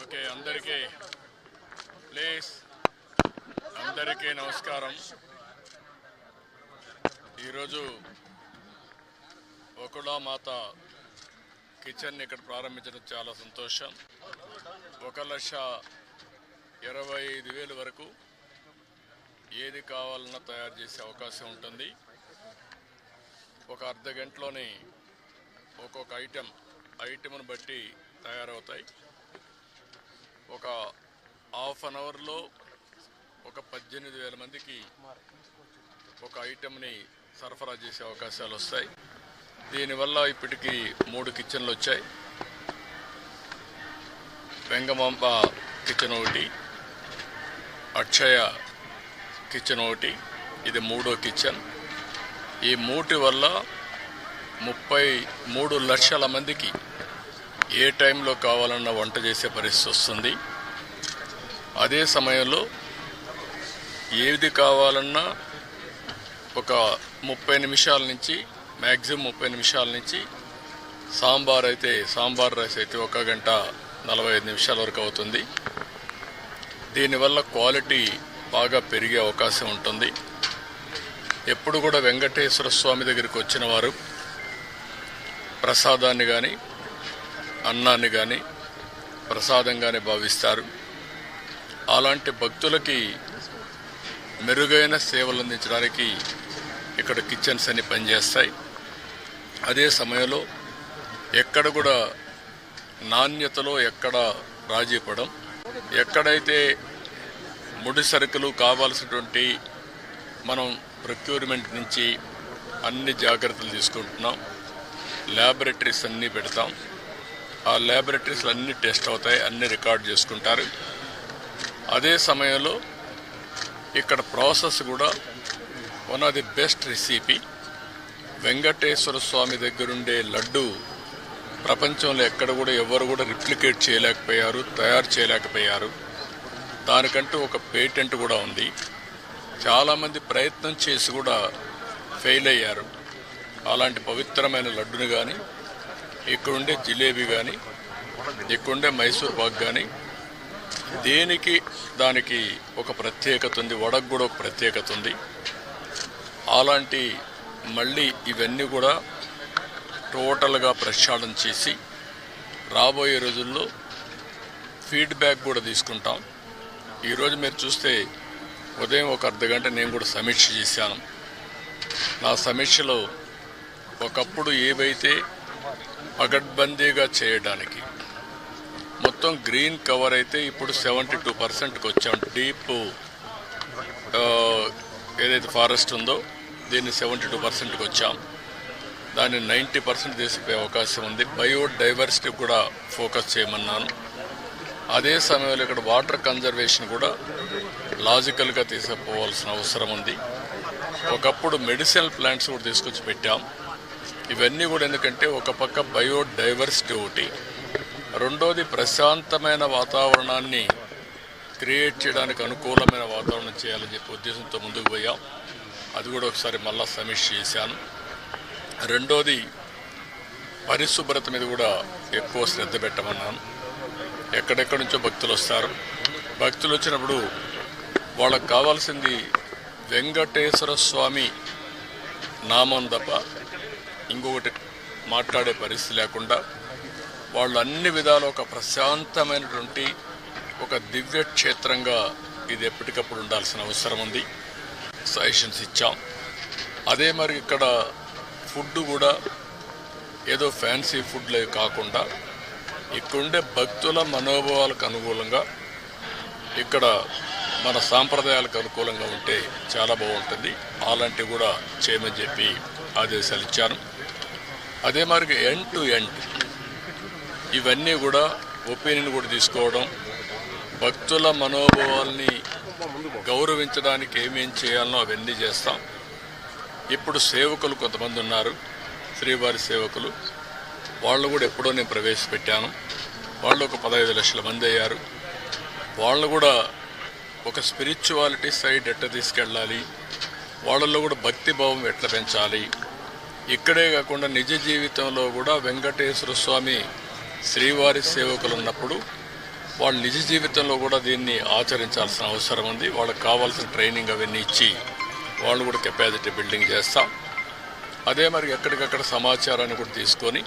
Okay, అందరికీ నమస్కారం. ఈరోజు వకుళమాత కిచెన్ ఇక్కడ ప్రారంభించడం చాలా సంతోషం. 1,25,000 వరకు ఏది కావాలన్నా తయారు చేసే అవకాశం ఉంటుంది. ఒక అర్ధ గంటలోనే ఒక్కొక్క ఐటెంను బట్టి తయారవుతాయి. ఒక హాఫ్ అన్ అవర్లో ఒక 18,000 మందికి ఒక ఐటెంని సరఫరా చేసే అవకాశాలు వస్తాయి. దీనివల్ల ఇప్పటికీ 3 కిచెన్లు వచ్చాయి. వెంగమాంబ కిచెన్ ఒకటి, అక్షయ కిచెన్ ఒకటి, ఇది 3వ కిచెన్. ఈ 3 వల్ల 33 లక్షల మందికి ఏ టైంలో కావాలన్నా వంట చేసే పరిస్థితి వస్తుంది. అదే సమయంలో ఏది కావాలన్నా ఒక 30 నిమిషాల నుంచి మ్యాక్సిమం 30 నిమిషాల నుంచి సాంబార్ రైస్ అయితే 1 గంట 45 నిమిషాల వరకు అవుతుంది. దీనివల్ల క్వాలిటీ బాగా పెరిగే అవకాశం ఉంటుంది. ఎప్పుడు కూడా వెంకటేశ్వర స్వామి దగ్గరికి వచ్చిన వారు ప్రసాదాన్ని కానీ అన్నాన్ని కానీ ప్రసాదంగానే భావిస్తారు. అలాంటి భక్తులకి మెరుగైన సేవలు అందించడానికి ఇక్కడ కిచెన్స్ అన్ని పనిచేస్తాయి. అదే సమయంలో ఎక్కడ కూడా నాణ్యతలో ఎక్కడ రాజీ పడం, ఎక్కడైతే ముడి సరుకులు కావాల్సినటువంటి మనం ప్రొక్యూర్మెంట్ నుంచి అన్ని జాగ్రత్తలు తీసుకుంటున్నాం. ల్యాబొరేటరీస్ అన్నీ పెడతాం. ఆ ల్యాబొరేటరీస్లో అన్నీ టెస్ట్ అవుతాయి, అన్నీ రికార్డ్ చేసుకుంటారు. అదే సమయంలో ఇక్కడ ప్రాసెస్ కూడా one of the best recipe. Venkateswara Swamy దగ్గరుండే లడ్డు ప్రపంచంలో ఎక్కడ కూడా ఎవరు కూడా రిప్లికేట్ చేయలేకపోయారు, తయారు చేయలేకపోయారు. దానికంటూ ఒక పేటెంట్ కూడా ఉంది. చాలామంది ప్రయత్నం చేసి కూడా ఫెయిల్ అయ్యారు. అలాంటి పవిత్రమైన లడ్డుని కానీ, ఇక్కడుండే జిలేబీ కానీ, ఇక్కడుండే మైసూర్ పాక్ కానీ దానికి ఒక ప్రత్యేకత ఉంది. వడకు కూడా ఒక ప్రత్యేకత ఉంది. అలాంటి మళ్ళీ ఇవన్నీ కూడా టోటల్గా ప్రక్షాళన చేసి రాబోయే రోజుల్లో ఫీడ్బ్యాక్ కూడా తీసుకుంటాం. ఈరోజు మీరు చూస్తే ఉదయం ఒక అర్ధ గంట నేను కూడా సమీక్ష చేశాను. నా సమీక్షలో ఒకప్పుడు ఏవైతే పగడ్బందీగా చేయడానికి మొత్తం గ్రీన్ కవర్ అయితే ఇప్పుడు 72%కి వచ్చాం. డీప్ ఏదైతే ఫారెస్ట్ ఉందో దీన్ని 72%కి వచ్చాం. దాన్ని 90% తీసిపోయే అవకాశం ఉంది. బయోడైవర్సిటీ కూడా ఫోకస్ చేయమన్నాను. అదే సమయంలో ఇక్కడ వాటర్ కన్జర్వేషన్ కూడా లాజికల్గా తీసుకుపోవాల్సిన అవసరం ఉంది. ఒకప్పుడు మెడిసినల్ ప్లాంట్స్ కూడా తీసుకొచ్చి పెట్టాం. ఇవన్నీ కూడా ఎందుకంటే ఒక పక్క బయోడైవర్సిటీ ఒకటి, రెండోది ప్రశాంతమైన వాతావరణాన్ని క్రియేట్ చేయడానికి అనుకూలమైన వాతావరణం చేయాలని చెప్పి ఉద్దేశంతో ముందుకు పోయాం. అది కూడా ఒకసారి మళ్ళా సమీక్ష చేశాను. రెండోది పరిశుభ్రత మీద కూడా ఎక్కువ శ్రద్ధ పెట్టమన్నాను. ఎక్కడెక్కడి నుంచో భక్తులు వస్తారు. భక్తులు వచ్చినప్పుడు వాళ్ళకు కావాల్సింది వెంకటేశ్వర స్వామి నామం తప్ప ఇంకొకటి మాట్లాడే పరిస్థితి లేకుండా వాళ్ళు అన్ని విధాలు ఒక ప్రశాంతమైనటువంటి ఒక దివ్య క్షేత్రంగా ఇది ఎప్పటికప్పుడు ఉండాల్సిన అవసరం ఉంది. సజెషన్స్ ఇచ్చాం. అదే మరి ఇక్కడ ఫుడ్ కూడా ఏదో ఫ్యాన్సీ ఫుడ్లే కాకుండా ఇక్కడుండే భక్తుల మనోభావాలకు అనుకూలంగా ఇక్కడ మన సాంప్రదాయాలకు అనుకూలంగా ఉంటే చాలా బాగుంటుంది. అలాంటివి కూడా చేయమని చెప్పి ఆదేశాలు ఇచ్చాను. అదే మరి ఎండ్ టు ఎండ్ ఇవన్నీ కూడా ఒపీనియన్ కూడా తీసుకోవడం, భక్తుల మనోభావాల్ని గౌరవించడానికి ఏమేం చేయాలనో అవన్నీ చేస్తాం. ఇప్పుడు సేవకులు కొంతమంది ఉన్నారు, శ్రీవారి సేవకులు. వాళ్ళు కూడా ఎప్పుడో నేను ప్రవేశపెట్టాను. వాళ్ళు ఒక 15 లక్షల మంది అయ్యారు. వాళ్ళు కూడా ఒక స్పిరిచువాలిటీ సైడ్ ఎట్లా తీసుకెళ్ళాలి, వాళ్ళల్లో కూడా భక్తి భావం ఎట్లా పెంచాలి, ఇక్కడే కాకుండా నిజ జీవితంలో కూడా వెంకటేశ్వర స్వామి శ్రీవారి సేవకులు ఉన్నప్పుడు వాళ్ళ నిజ జీవితంలో కూడా దీన్ని ఆచరించాల్సిన అవసరం ఉంది. వాళ్ళకి కావాల్సిన ట్రైనింగ్ అవన్నీ ఇచ్చి వాళ్ళు కూడా కెపాసిటీ బిల్డింగ్ చేస్తాం. అదే మరి ఎక్కడికక్కడ సమాచారాన్ని కూడా తీసుకొని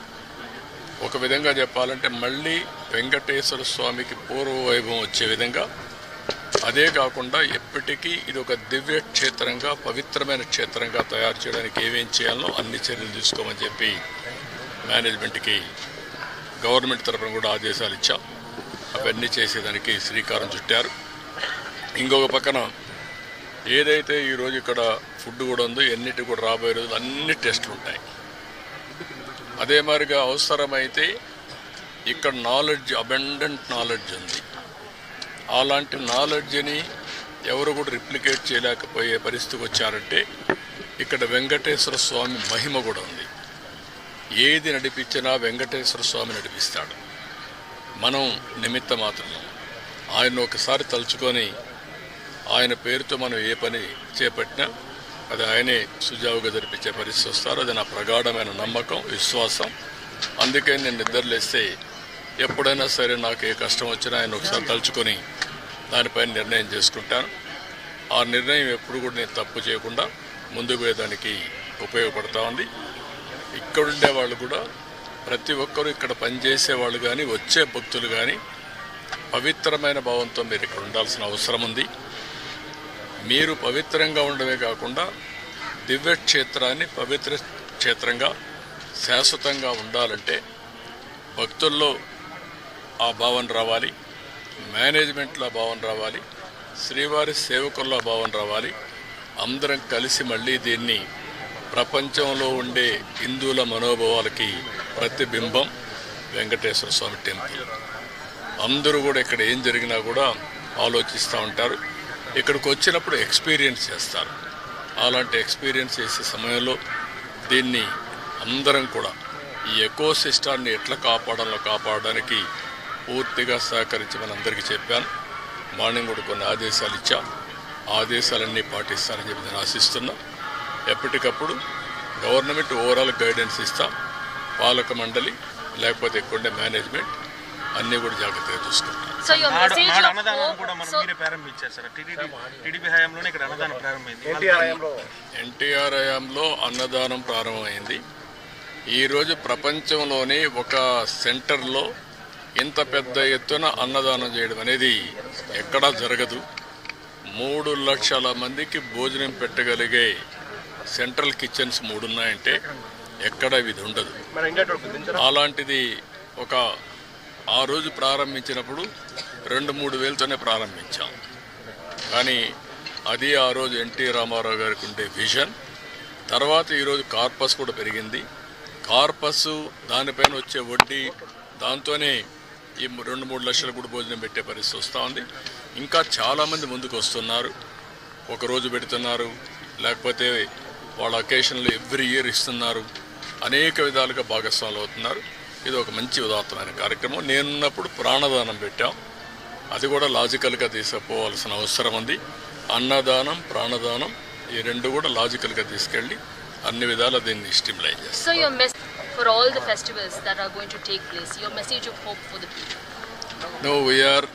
ఒక విధంగా చెప్పాలంటే మళ్ళీ వెంకటేశ్వర స్వామికి పూర్వ వైభవం వచ్చే విధంగా, అదే కాకుండా ఎప్పటికీ ఇది ఒక దివ్య క్షేత్రంగా పవిత్రమైన క్షేత్రంగా తయారు చేయడానికి ఏమేం చేయాలో అన్ని చర్యలు తీసుకోమని చెప్పి మేనేజ్మెంట్కి గవర్నమెంట్ తరఫున కూడా ఆదేశాలు ఇచ్చాం. అవన్నీ చేసేదానికి శ్రీకారం చుట్టారు. ఇంకొక పక్కన ఏదైతే ఈరోజు ఇక్కడ ఫుడ్ కూడా ఉందో ఎన్నిటి కూడా రాబోయే రోజులు అన్ని టెస్టులు ఉంటాయి. అదే మాదిరిగా అవసరమైతే ఇక్కడ నాలెడ్జ్, అబండెంట్ నాలెడ్జ్ ఉంది. అలాంటి నాలెడ్జ్ని ఎవరు కూడా రిప్లికేట్ చేయలేకపోయే పరిస్థితికి వచ్చారంటే ఇక్కడ వెంకటేశ్వర స్వామి మహిమ కూడా ఉంది. ఏది నడిపించినా వెంకటేశ్వర స్వామి నడిపిస్తాడు. మనం నిమిత్త మాత్రం. ఆయన ఒకసారి తలుచుకొని ఆయన పేరుతో మనం ఏ పని చేపట్టినా అది ఆయనే సుజావుగా జరిపించే పరిస్థితి వస్తారు. అది నా ప్రగాఢమైన నమ్మకం, విశ్వాసం. అందుకే నేను నిద్రలేస్తే ఎప్పుడైనా సరే నాకు ఏ కష్టం వచ్చినా ఆయన ఒకసారి తలుచుకొని దానిపైన నిర్ణయం చేసుకుంటాను. ఆ నిర్ణయం ఎప్పుడు కూడా నేను తప్పు చేయకుండా ముందుకు పోయేదానికి ఉపయోగపడతా ఉంది. ఇక్కడుండే వాళ్ళు కూడా ప్రతి ఒక్కరూ ఇక్కడ పనిచేసే వాళ్ళు కానీ వచ్చే భక్తులు కానీ పవిత్రమైన భావంతో మీరు ఇక్కడ ఉండాల్సిన అవసరం ఉంది. మీరు పవిత్రంగా ఉండడమే కాకుండా దివ్యక్షేత్రాన్ని పవిత్ర క్షేత్రంగా శాశ్వతంగా ఉండాలంటే భక్తుల్లో ఆ భావన రావాలి, మేనేజ్మెంట్లో భావన రావాలి, శ్రీవారి సేవకుల్లో భావన రావాలి. అందరం కలిసి మళ్ళీ దీన్ని ప్రపంచంలో ఉండే హిందువుల మనోభావాలకి ప్రతిబింబం వెంకటేశ్వర స్వామి టెంపుల్. అందరూ కూడా ఇక్కడ ఏం జరిగినా కూడా ఆలోచిస్తూ ఉంటారు. ఇక్కడికి వచ్చినప్పుడు ఎక్స్పీరియన్స్ చేస్తారు. అలాంటి ఎక్స్పీరియన్స్ చేసే సమయంలో దీన్ని అందరం కూడా ఈ ఎకో సిస్టాన్ని ఎట్లా కాపాడడానికి పూర్తిగా సహకరించమని అందరికీ చెప్పాను. మార్నింగ్ కూడా కొన్ని ఆదేశాలు ఇచ్చాం. ఆదేశాలన్నీ పాటిస్తానని చెప్పి నేను ఆశిస్తున్నా. ఎప్పటికప్పుడు గవర్నమెంట్ ఓవరాల్ గైడెన్స్ ఇస్తాం. పాలక మండలి లేకపోతే ఎక్కువ మేనేజ్మెంట్ అన్నీ కూడా జాగ్రత్తగా చూసుకుంటాం. ఎన్టీఆర్ హయాంలో అన్నదానం ప్రారంభమైంది. ఈరోజు ప్రపంచంలోనే ఒక సెంటర్లో ఇంత పెద్ద ఎత్తున అన్నదానం చేయడం అనేది ఎక్కడా జరగదు. 3 లక్షల మందికి భోజనం పెట్టగలిగే సెంట్రల్ కిచెన్స్ 3 ఉన్నాయంటే ఎక్కడ ఇది ఉండదు. అలాంటిది ఒక ఆ రోజు ప్రారంభించినప్పుడు 2-3 వేలతోనే ప్రారంభించాం. కానీ అది ఆ రోజు ఎన్టీ రామారావు గారికి ఉండే విజన్. తర్వాత ఈరోజు కార్పస్ కూడా పెరిగింది. కార్పస్ దానిపైన వచ్చే వడ్డీ దాంతోనే ఈ 2-3 లక్షల కూడా భోజనం పెట్టే పరిస్థితి వస్తూ ఉంది. ఇంకా చాలామంది ముందుకు వస్తున్నారు. ఒకరోజు పెడుతున్నారు, లేకపోతే వాళ్ళ అకేషన్లు ఎవ్రీ ఇయర్ ఇస్తున్నారు. అనేక విధాలుగా భాగస్వాములు అవుతున్నారు. ఇది ఒక మంచి ఉదాత్తమైన కార్యక్రమం. నేనున్నప్పుడు ప్రాణదానం పెట్టాం. అది కూడా లాజికల్గా తీసుకుపోవాల్సిన అవసరం ఉంది. అన్నదానం, ప్రాణదానం ఈ రెండు కూడా లాజికల్గా తీసుకెళ్ళి అన్ని విధాలా దీన్ని స్టిమ్యులేట్ చేస్తాం. So your message for all the festivals that are going to take place, your message of hope for the people? No, we are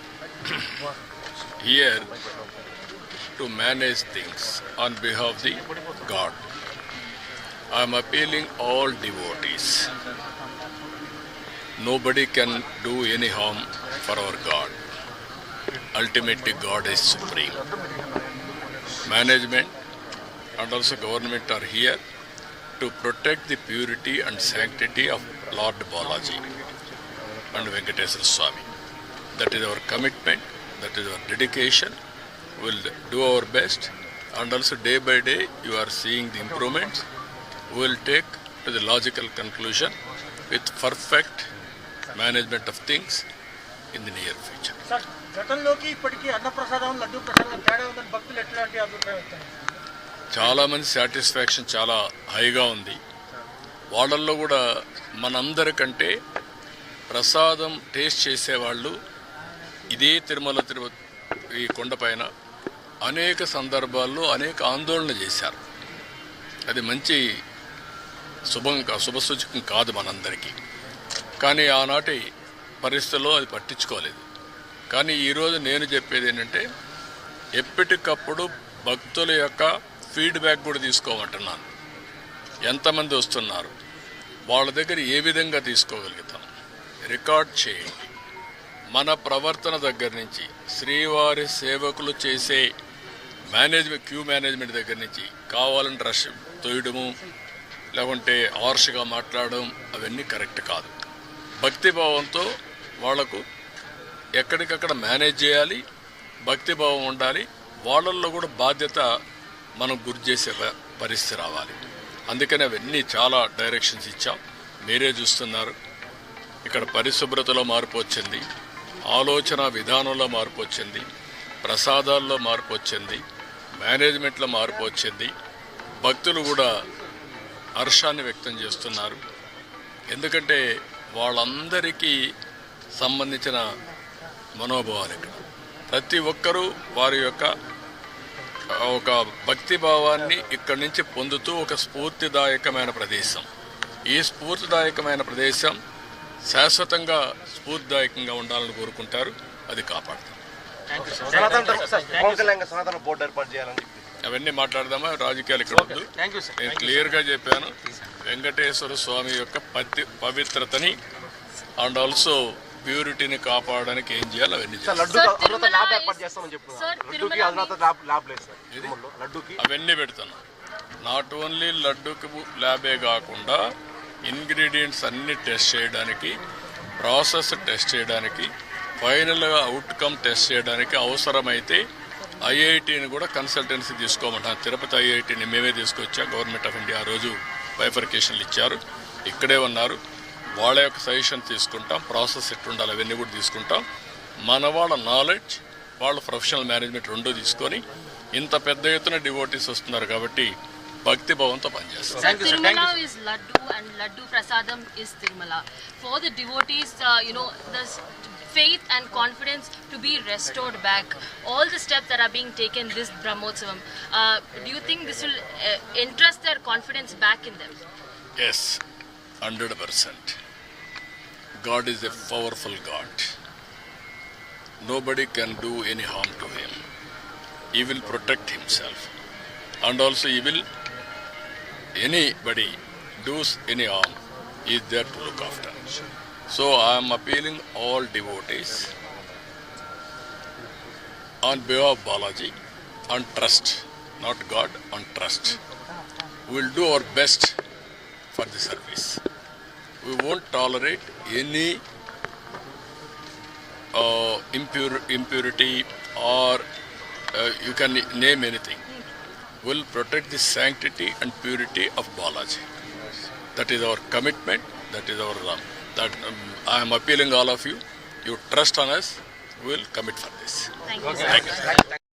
here to manage things on behalf of the God. I am appealing all devotees. Nobody can do any harm for our God. Ultimately, God is supreme. Management and also government are here to protect the purity and sanctity of Lord Balaji and Venkateswara Swami. That is our commitment, that is our dedication. We will do our best, and also day by day you are seeing the improvements. We will take to the logical conclusion with perfect management of things in the near future. Sir, గతంలోకి ఇప్పటికీ అన్నప్రసాదం, లడ్డూ ప్రసాదం తేడా ఉందని భక్తులు ఎట్లాంటి అభిప్రాయం వస్తాయి? చాలామంది సాటిస్ఫాక్షన్ చాలా హైగా ఉంది. వాళ్ళల్లో కూడా మనందరికంటే ప్రసాదం టేస్ట్ చేసేవాళ్ళు ఇదే తిరుపతి ఈ కొండపైన అనేక సందర్భాల్లో అనేక ఆందోళన చేశారు. అది మంచి శుభసూచకం కాదు మనందరికీ. కానీ ఆనాటి పరిస్థితుల్లో అది పట్టించుకోలేదు. కానీ ఈరోజు నేను చెప్పేది ఏంటంటే ఎప్పటికప్పుడు భక్తుల యొక్క ఫీడ్బ్యాక్ కూడా తీసుకోమంటున్నాను. ఎంతమంది వస్తున్నారు, వాళ్ళ దగ్గర ఏ విధంగా తీసుకోగలుగుతాం రికార్డ్ చేయండి. మన ప్రవర్తన దగ్గర నుంచి శ్రీవారి సేవకులు చేసే క్యూ మేనేజ్మెంట్ దగ్గర నుంచి కావాలని రష్ తోయడము, లేకుంటే హార్ష్గా మాట్లాడడం అవన్నీ కరెక్ట్ కాదు. భక్తిభావంతో వాళ్లకు ఎక్కడికక్కడ మేనేజ్ చేయాలి, భక్తిభావం ఉండాలి. వాళ్ళల్లో కూడా బాధ్యత మనం గురి చేసే పరిస్థితి రావాలి. అందుకని అవన్నీ చాలా డైరెక్షన్స్ ఇచ్చాం. మీరే చూస్తున్నారు, ఇక్కడ పరిశుభ్రతలో మార్పు వచ్చింది, ఆలోచన విధానంలో మార్పు వచ్చింది, ప్రసాదాల్లో మార్పు వచ్చింది, మేనేజ్మెంట్లో మార్పు వచ్చింది. భక్తులు కూడా హర్షాన్ని వ్యక్తం చేస్తున్నారు. ఎందుకంటే వాళ్ళందరికీ సంబంధించిన మనోభావాలు ఇక్కడ ప్రతి ఒక్కరూ వారి యొక్క ఒక భక్తి భావాన్ని ఇక్కడి నుంచి పొందుతూ ఒక స్ఫూర్తిదాయకమైన ప్రదేశం. ఈ స్ఫూర్తిదాయకమైన ప్రదేశం శాశ్వతంగా స్ఫూర్తిదాయకంగా ఉండాలని కోరుకుంటారు. అది కాపాడుతాం. అవన్నీ మాట్లాడదామా, రాజకీయాలు ఇక్కడ వద్దు. నేను క్లియర్గా చెప్పాను, వెంకటేశ్వర స్వామి యొక్క పవిత్రతని అండ్ ఆల్సో ప్యూరిటీని కాపాడడానికి ఏం చేయాలి అవన్నీ అవన్నీ పెడుతున్నాం. నాట్ ఓన్లీ లడ్డూకి ల్యాబే కాకుండా ఇంగ్రీడియంట్స్ అన్ని టెస్ట్ చేయడానికి, ప్రాసెస్ టెస్ట్ చేయడానికి, ఫైనల్గా అవుట్కమ్ టెస్ట్ చేయడానికి అవసరమైతే ఐఐటిని కూడా కన్సల్టెన్సీ తీసుకోమంటాం. తిరుపతి ఐఐటిని మేమే తీసుకొచ్చా. గవర్నమెంట్ ఆఫ్ ఇండియా ఆ రోజు బైఫర్కేషన్లు ఇచ్చారు, ఇక్కడే ఉన్నారు. వాళ్ళ యొక్క సజెషన్ తీసుకుంటాం, ప్రాసెస్ ఎట్లుండాలి అవన్నీ కూడా తీసుకుంటాం. మన వాళ్ళ నాలెడ్జ్, వాళ్ళ ప్రొఫెషనల్ మేనేజ్మెంట్ రెండూ తీసుకొని ఇంత పెద్ద ఎత్తున డివోటీస్ వస్తున్నారు కాబట్టి భక్తి భావంతో పనిచేస్తాం. Tirumala is Laddu and Laddu Prasadam is Tirumala. For the devotees, the faith and confidence to be restored back. All the steps that are being taken this Brahmotsavam, do you think this will entrust their confidence back in them? Yes, 100%. God is a powerful God. Nobody can do any harm to him. He will protect himself. And also anybody does any harm, he is there to look after. So I am appealing all devotees on behalf of Balaji, on trust, not God, on trust. We will do our best for the service. We won't tolerate any impurity or you can name anything. We will protect the sanctity and purity of Balaji. That is our commitment. That is our I am appealing all of you. You trust on us. We will commit for this. Thank you, sir. Thank you.